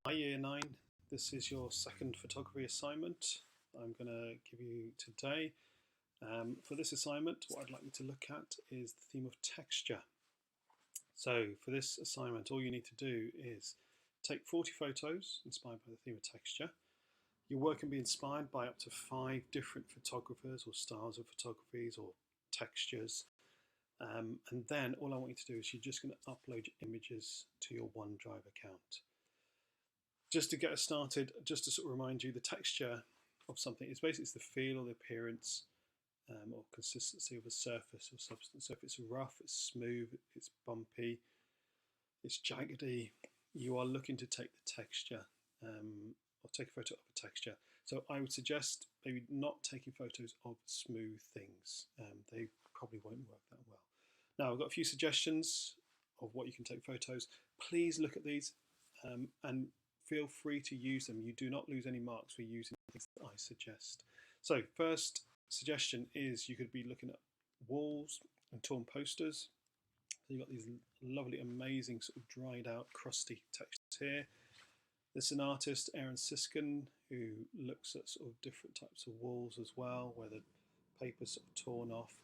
Hi Year 9, this is your second photography assignment I'm going to give you today. For this assignment, what I'd like you to look at is the theme of texture. So for this assignment, all you need to do is take 40 photos inspired by the theme of texture. Your work can be inspired by up to 5 different photographers or styles of photographies or textures. And then all I want you to do is you're just going to upload your images to your OneDrive account. Just to get us started, just to sort of remind you, the texture of something is basically the feel or the appearance or consistency of a surface or substance. So if it's rough, it's smooth, it's bumpy, it's jaggedy, you are looking to take the texture or take a photo of a texture. So I would suggest maybe not taking photos of smooth things. They probably won't work that well. Now I've got a few suggestions of what you can take photos. Please look at these and feel free to use them. You do not lose any marks for using things that I suggest. So first suggestion is you could be looking at walls and torn posters. So you've got these lovely, amazing sort of dried out, crusty textures here. There's an artist, Aaron Siskin, who looks at sort of different types of walls as well, where the paper's sort of torn off.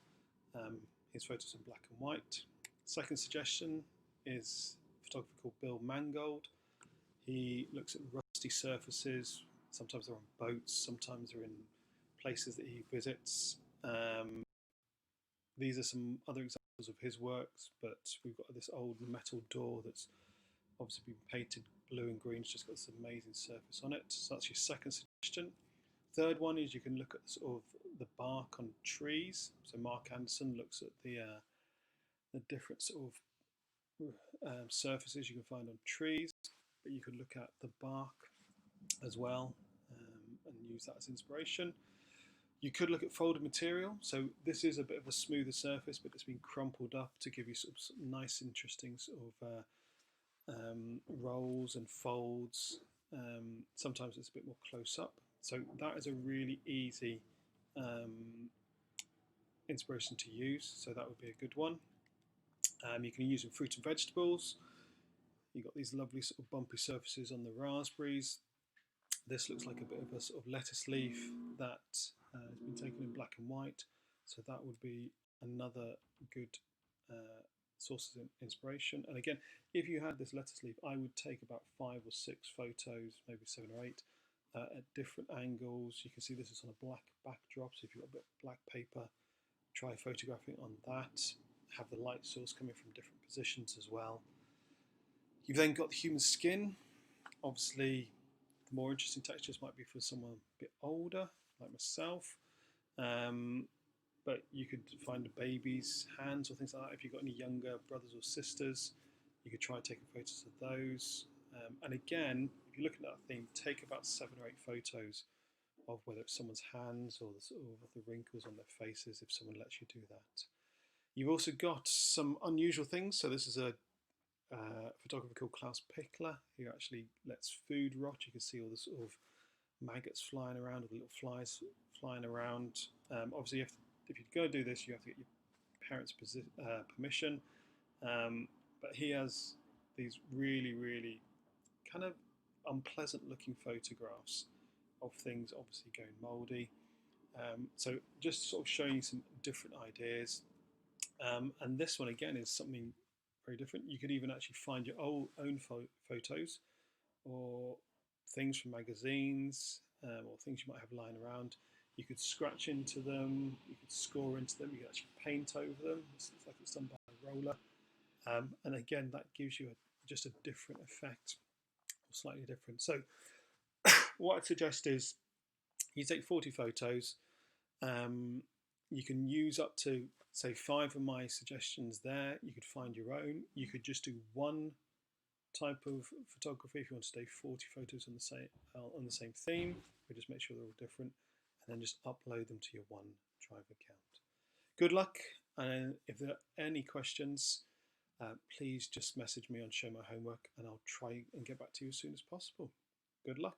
His photos in black and white. Second suggestion is a photographer called Bill Mangold. He looks at rusty surfaces. Sometimes they're on boats, sometimes they're in places that he visits. These are some other examples of his works, but we've got this old metal door that's obviously been painted blue and green. It's just got this amazing surface on it. So that's your second suggestion. Third one is you can look at sort of the bark on trees. So Mark Anderson looks at the different sort of surfaces you can find on trees. But you could look at the bark as well and use that as inspiration. You could look at folded material. So this is a bit of a smoother surface, but it's been crumpled up to give you sort of nice, interesting sort of rolls and folds. Sometimes it's a bit more close up. So that is a really easy inspiration to use. So that would be a good one. You can use in fruit and vegetables. You've got these lovely sort of bumpy surfaces on the raspberries. This looks like a bit of a sort of lettuce leaf that has been taken in black and white. So that would be another good source of inspiration. And again, if you had this lettuce leaf, I would take about 5 or 6 photos, maybe 7 or 8, at different angles. You can see this is on a black backdrop, so if you've got a bit of black paper, try photographing on that. Have the light source coming from different positions as well. You've then got the human skin. Obviously, the more interesting textures might be for someone a bit older, like myself. But you could find a baby's hands or things like that. If you've got any younger brothers or sisters, you could try taking photos of those. And again, if you're looking at that theme, take about 7 or 8 photos of whether it's someone's hands or the sort of the wrinkles on their faces, if someone lets you do that. You've also got some unusual things. So this is a photographer called Klaus Pickler, who actually lets food rot. You can see all the sort of maggots flying around, or the little flies flying around. Obviously, if you're going to do this, you have to get your parents' permission. But he has these really, really kind of unpleasant looking photographs of things obviously going mouldy. So just sort of showing you some different ideas. And this one again is something very different. You could even actually find your own photos or things from magazines or things you might have lying around. You could scratch into them, you could score into them, you could actually paint over them. This looks like it's done by a roller. And again, that gives you just a different effect, or slightly different. So what I'd suggest is you take 40 photos. You can use up to, say, 5 of my suggestions there. You could find your own. You could just do one type of photography if you want to take 40 photos on the same theme. We just make sure they're all different, and then just upload them to your OneDrive account. Good luck, and if there are any questions, please just message me on Show My Homework, and I'll try and get back to you as soon as possible. Good luck.